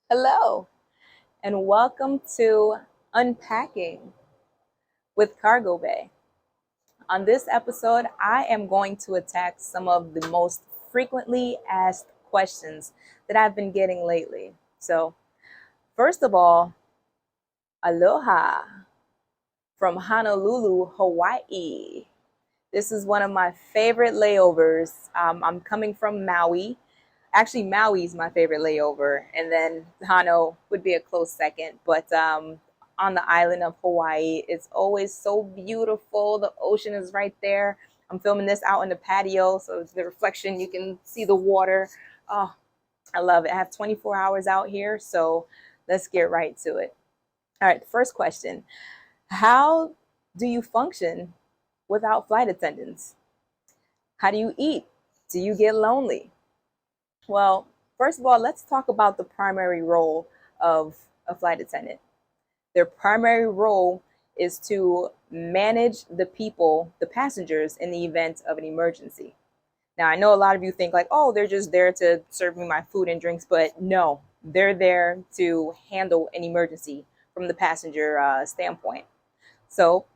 Hello, and welcome to Unpacking with Cargo Bay. On this episode, I am going to attack some of the most frequently asked questions that I've been getting lately. So, first of all, aloha from Honolulu, Hawaii. This is one of my favorite layovers. I'm coming from Maui. Actually, Maui is my favorite layover, and then Hano would be a close second. But on the island of Hawaii, it's always so beautiful. The ocean is right there. I'm filming this out in the patio, so it's the reflection. You can see the water. Oh, I love it. I have 24 hours out here, so let's get right to it. All right, the first question: how do you function without flight attendants? How do you eat? Do you get lonely? Well, first of all, let's talk about the primary role of a flight attendant. Their primary role is to manage the people, the passengers, in the event of an emergency. Now, I know a lot of you think like, oh, they're just there to serve me my food and drinks, but no, they're there to handle an emergency from the passenger standpoint. So,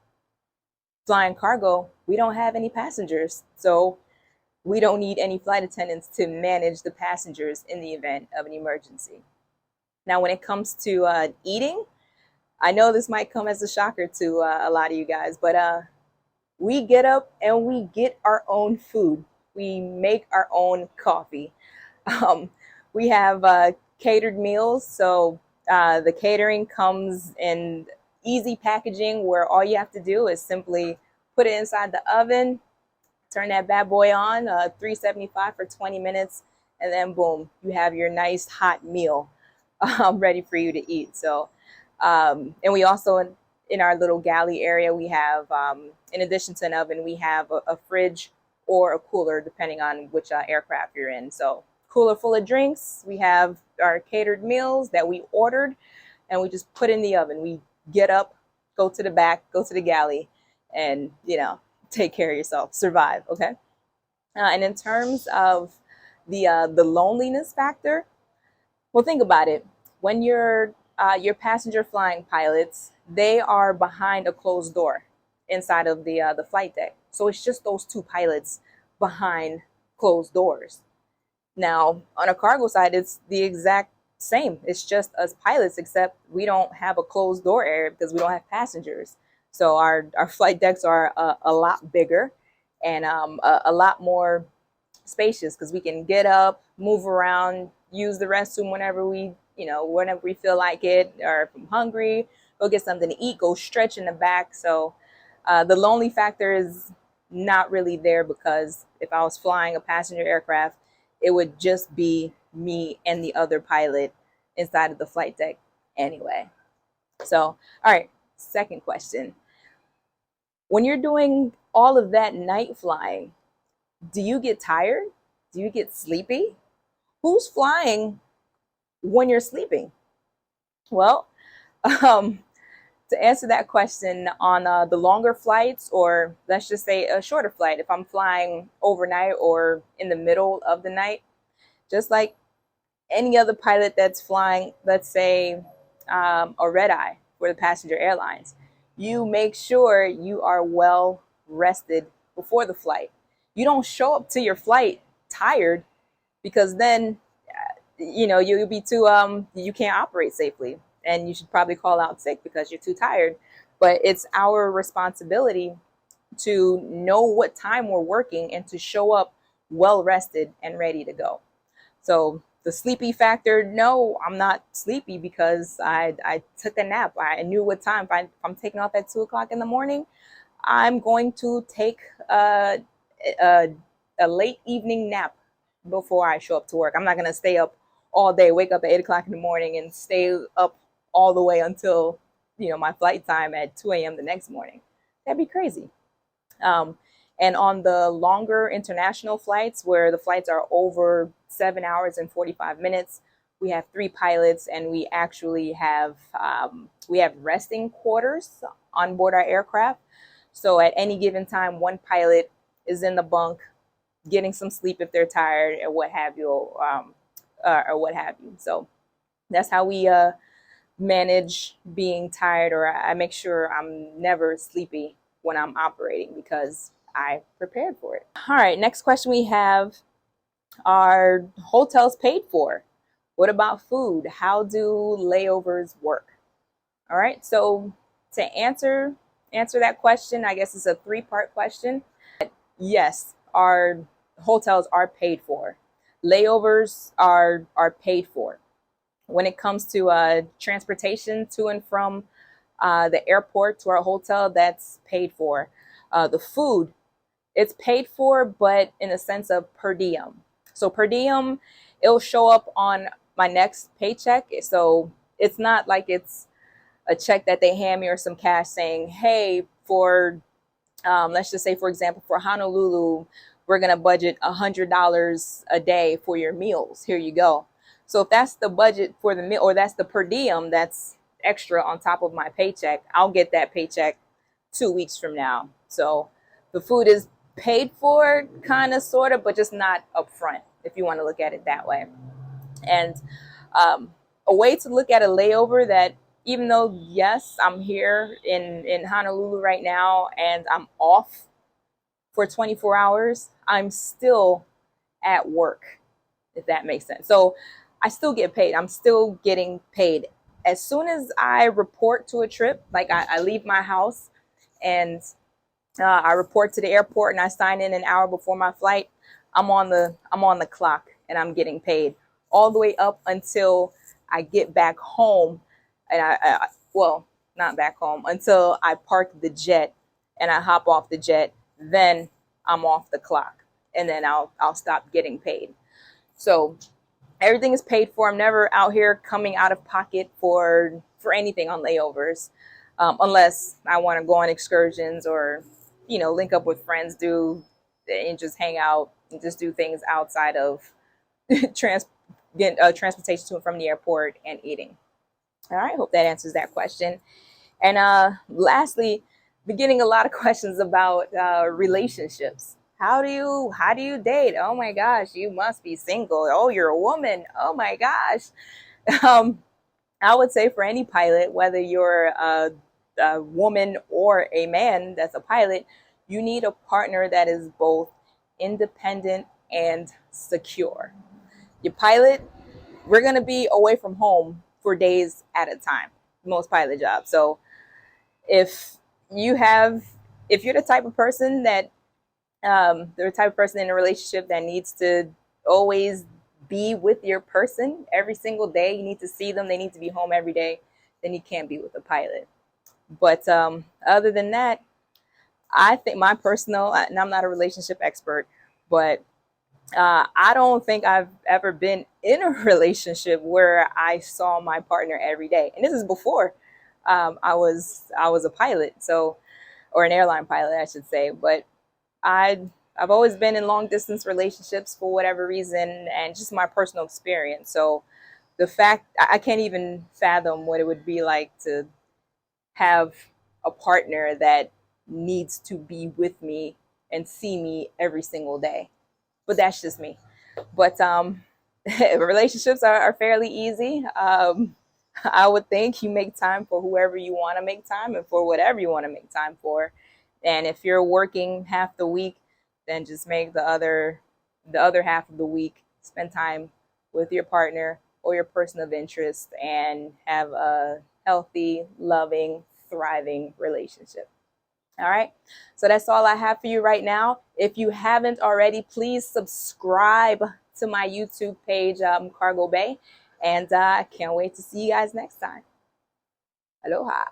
flying cargo, we don't have any passengers. So, we don't need any flight attendants to manage the passengers in the event of an emergency. Now, when it comes to eating, I know this might come as a shocker to a lot of you guys, but we get up and we get our own food. We make our own coffee. Um, we have catered meals, so the catering comes in easy packaging where all you have to do is simply put it inside the oven, turn that bad boy on, 375 for 20 minutes, and then boom, you have your nice hot meal ready for you to eat. So, and we also, in our little galley area, we have, in addition to an oven, we have a fridge or a cooler, depending on which aircraft you're in. So, cooler full of drinks. We have our catered meals that we ordered, and we just put in the oven. We get up, go to the back, go to the galley, and take care of yourself, survive. Okay. And in terms of the loneliness factor, well, think about it. When your passenger flying pilots, they are behind a closed door inside of the flight deck. So it's just those two pilots behind closed doors. Now, on a cargo side, it's the exact same. It's just us pilots, except we don't have a closed door area because we don't have passengers. So our flight decks are a lot bigger and a lot more spacious because we can get up, move around, use the restroom whenever we feel like it, or if I'm hungry, go get something to eat, go stretch in the back. So the lonely factor is not really there because if I was flying a passenger aircraft, it would just be me and the other pilot inside of the flight deck anyway. So, all right, second question. When you're doing all of that night flying, do you get tired? Do you get sleepy? Who's flying when you're sleeping? Well, um, to answer that question, on the longer flights, or let's just say a shorter flight, if I'm flying overnight or in the middle of the night, just like any other pilot that's flying, let's say a red eye for the passenger airlines, you make sure you are well rested before the flight. You don't show up to your flight tired because then you'll be too you can't operate safely and you should probably call out sick because you're too tired. But it's our responsibility to know what time we're working and to show up well rested and ready to go. So the sleepy factor, no, I'm not sleepy because I took a nap. I knew what time. If I'm taking off at 2 o'clock in the morning, I'm going to take a, a late evening nap before I show up to work. I'm not going to stay up all day, wake up at 8 o'clock in the morning and stay up all the way until, my flight time at 2 a.m. the next morning. That'd be crazy. Um, and on the longer international flights, where the flights are over 7 hours and 45 minutes, we have three pilots, and we actually have resting quarters on board our aircraft. So at any given time, one pilot is in the bunk, getting some sleep if they're tired, or what have you, or what have you. So That's how we manage being tired, or I make sure I'm never sleepy when I'm operating because I prepared for it. All right, next question we have, are hotels paid for? What about food? How do layovers work? All right, so to answer that question, I guess it's a three-part question. Yes, our hotels are paid for. Layovers are paid for. When it comes to transportation to and from the airport to our hotel, that's paid for. The food, it's paid for, but in a sense of per diem. So per diem, it'll show up on my next paycheck. So it's not like it's a check that they hand me or some cash saying, hey, for let's just say, for example, for Honolulu, we're going to budget $100 a day for your meals. Here you go. So if that's the budget for the meal, or that's the per diem, that's extra on top of my paycheck, I'll get that paycheck 2 weeks from now. So the food is paid for, kind of, sort of, but just not upfront, if you want to look at it that way. And a way to look at a layover, that even though, yes, I'm here in Honolulu right now and I'm off for 24 hours, I'm still at work, if that makes sense. So I still get paid. I'm still getting paid. As soon as I report to a trip, like I leave my house and I report to the airport and I sign in an hour before my flight, I'm on the clock and I'm getting paid all the way up until I get back home. And well, not back home, until I park the jet and I hop off the jet, then I'm off the clock, and then I'll stop getting paid. So everything is paid for. I'm never out here coming out of pocket for anything on layovers, unless I want to go on excursions or link up with friends, and just hang out and just do things outside of transportation to and from the airport and eating. All right, hope that answers that question. And lastly, been getting a lot of questions about relationships. How do you date? Oh my gosh, you must be single. Oh, you're a woman. Oh my gosh. I would say for any pilot, whether you're a woman or a man that's a pilot, you need a partner that is both independent and secure. Your pilot, we're going to be away from home for days at a time, most pilot jobs. So if you're the type of person that they're the type of person in a relationship that needs to always be with your person every single day, you need to see them, they need to be home every day, then you can't be with a pilot. But other than that, I think my personal, and I'm not a relationship expert, but I don't think I've ever been in a relationship where I saw my partner every day. And this is before I was a pilot, so, or an airline pilot, I should say. But I've always been in long distance relationships for whatever reason, and just my personal experience. So the fact, I can't even fathom what it would be like to have a partner that needs to be with me and see me every single day. But that's just me. But relationships are fairly easy. I would think you make time for whoever you want to make time, and for whatever you want to make time for. And if you're working half the week, then just make the other half of the week spend time with your partner or your person of interest, and have a healthy, loving, thriving relationship. All right. So that's all I have for you right now. If you haven't already, please subscribe to my YouTube page, Cargo Bay. And I can't wait to see you guys next time. Aloha.